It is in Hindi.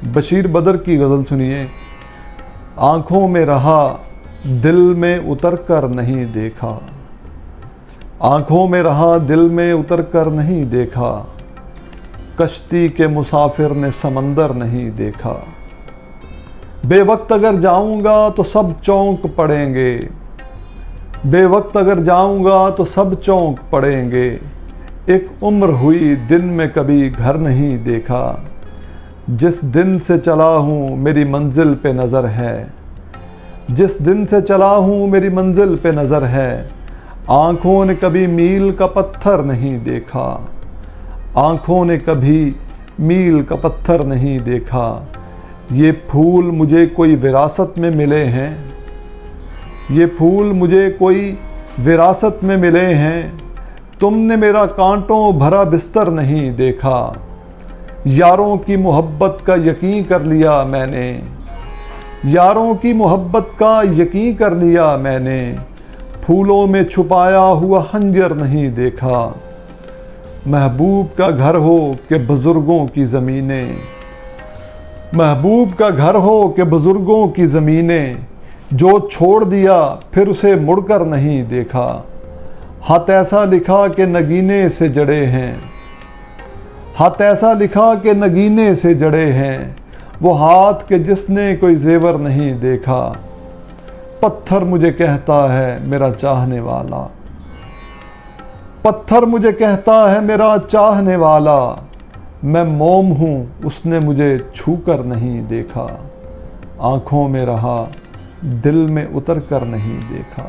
बशीर बदर की गज़ल सुनिए। आँखों में रहा दिल में उतर कर नहीं देखा, आँखों में रहा दिल में उतर कर नहीं देखा, कश्ती के मुसाफिर ने समंदर नहीं देखा। बेवक्त अगर जाऊंगा तो सब चौंक पड़ेंगे, बेवक्त अगर जाऊंगा तो सब चौंक पड़ेंगे। एक उम्र हुई दिन में कभी घर नहीं देखा, जिस दिन से चला हूँ मेरी मंजिल पे नज़र है, जिस दिन से चला हूँ मेरी मंजिल पे नज़र है। आँखों ने कभी मील का पत्थर नहीं देखा, आँखों ने कभी मील का पत्थर नहीं देखा। ये फूल मुझे कोई विरासत में मिले हैं, ये फूल मुझे कोई विरासत में मिले हैं। तुमने मेरा कांटों भरा बिस्तर नहीं देखा, यारों की मोहब्बत का यकीन कर लिया मैंने, यारों की मोहब्बत का यकीन कर लिया मैंने। फूलों में छुपाया हुआ खंजर नहीं देखा, महबूब का घर हो के बुज़ुर्गों की ज़मीनें, महबूब का घर हो के बुज़ुर्गों की ज़मीनें। जो छोड़ दिया फिर उसे मुड़कर नहीं देखा, हाथ ऐसा लिखा कि नगीने से जड़े हैं, हाथ ऐसा लिखा कि नगीने से जड़े हैं। वो हाथ के जिसने कोई जेवर नहीं देखा। पत्थर मुझे कहता है मेरा चाहने वाला, पत्थर मुझे कहता है मेरा चाहने वाला। मैं मोम हूँ उसने मुझे छू कर नहीं देखा, आँखों में रहा दिल में उतर कर नहीं देखा।